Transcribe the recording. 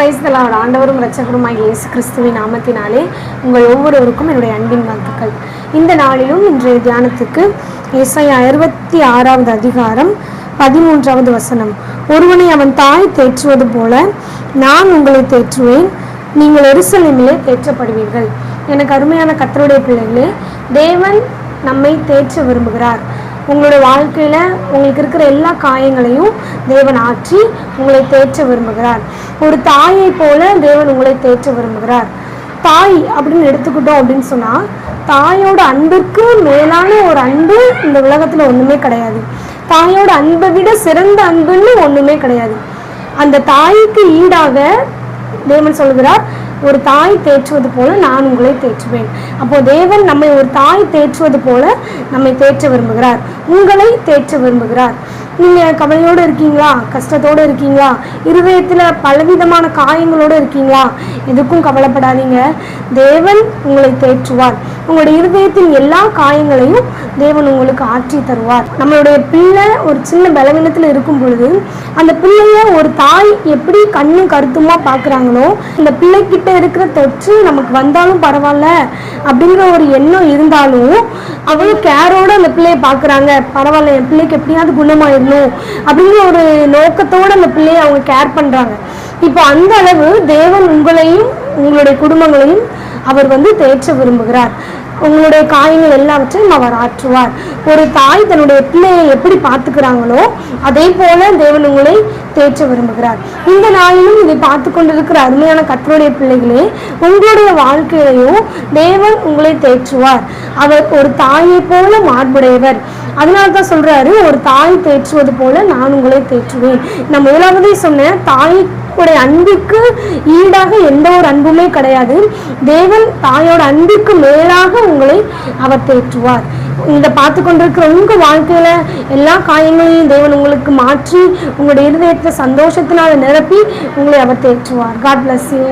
Praise the Lord. ஆண்டவரும் இரட்சகருமாகிய இயேசு கிறிஸ்துவின் நாமத்தினாலே உங்கள் ஒவ்வொருவருக்கும் என்னுடைய அன்பின் வாழ்த்துக்கள். இந்த நாளிலும் இன்றைய தியானத்துக்கு ஏசாயா 66வது அதிகாரம் 13வது வசனம். ஒருவனை அவன் தாய் தேற்றுவது போல நான் உங்களை தேற்றுவேன், நீங்கள் எருசலேமிலே தேற்றப்படுவீர்கள். எனக்கு அருமையான கர்த்தருடைய பிள்ளைகளே, தேவன் நம்மை தேற்ற விரும்புகிறார். உங்களுடைய வாழ்க்கையில் உங்களுக்கு இருக்கிற எல்லா காயங்களையும் தேவன் ஆற்றி உங்களை தேற்ற விரும்புகிறார். ஒரு தாயை போல தேவன் உங்களை தேற்ற விரும்புகிறார். தாய் அப்படின்னு எடுத்துக்கிட்டோம் அப்படின்னு சொன்னால், தாயோட அன்பிற்கு மேலான ஒரு அன்பு இந்த உலகத்தில் ஒன்றுமே கிடையாது. தாயோட அன்பை விட சிறந்த அன்புன்னு ஒன்றுமே கிடையாது. அந்த தாய்க்கு ஈடாக தேவன் சொல்கிறார், ஒரு தாய் தேற்றுவது போல நான் உங்களை தேற்றுவேன். அப்போ தேவன் நம்மை ஒரு தாய் தேற்றுவது போல நம்மை தேற்ற விரும்புகிறார், உங்களை தேற்ற விரும்புகிறார். நீங்கள் கவலையோடு இருக்கீங்களா? கஷ்டத்தோடு இருக்கீங்களா? இருதயத்தில் பலவிதமான காயங்களோடு இருக்கீங்களா? எதுக்கும் கவலைப்படாதீங்க. தேவன் உங்களை தேற்றுவார். உங்களுடைய இருதயத்தின் எல்லா காயங்களையும் தேவன் உங்களுக்கு ஆற்றி தருவார். நம்மளுடைய பிள்ளை ஒரு சின்ன பலவீனத்தில் இருக்கும் பொழுது அந்த பிள்ளைய ஒரு தாய் எப்படி கண்ணும் கருத்துமா பார்க்குறாங்களோ, அந்த பிள்ளைக்கிட்ட இருக்கிற தொற்று நமக்கு வந்தாலும் பரவாயில்ல அப்படிங்கிற ஒரு எண்ணம் இருந்தாலும் அவங்க கேரோடு அந்த பிள்ளையை பார்க்குறாங்க. பரவாயில்ல, என் பிள்ளைக்கு எப்படியாவது குணமாயிடணும் அப்படிங்கிற ஒரு நோக்கத்தோடு அந்த பிள்ளையை அவங்க கேர் பண்ணுறாங்க. இப்போ அந்த அளவு தேவன் உங்களையும் உங்களுடைய குடும்பங்களையும் அவர் தேற்ற விரும்புகிறார். உங்களுடைய காயங்கள் எல்லாவற்றையும் அவர் ஆற்றுவார். ஒரு தாய் தன்னுடைய பிள்ளையை எப்படி பார்த்துக்கிறாங்களோ அதே போல தேவன் உங்களை தேற்ற விரும்புகிறார். இந்த நாளிலும் இதை பார்த்து கொண்டிருக்கிற அருமையான கர்த்தருடைய பிள்ளைகளே, உங்களுடைய வாழ்க்கையிலையும் தேவன் உங்களை தேற்றுவார். அவர் ஒரு தாயை போல மார்புடையவர். அதனால்தான் சொல்றாரு, ஒரு தாய் தேற்றுவது போல நான் உங்களை தேற்றுவேன். நான் முதலாவதே சொன்னேன், தாய்க்குடைய அன்புக்கு ஈடாக எந்த ஒரு அன்புமே கிடையாது. தேவன் தாயோட அன்புக்கு மேலாக உங்களை அவர் தேற்றுவார். இதை பார்த்து கொண்டிருக்கிற உங்க வாழ்க்கையில எல்லா காயங்களையும் தேவன் உங்களுக்கு மாற்றி உங்களுடைய இருதயத்தை சந்தோஷத்தினால் நிரப்பி உங்களை அவர் தேற்றுவார். God bless you.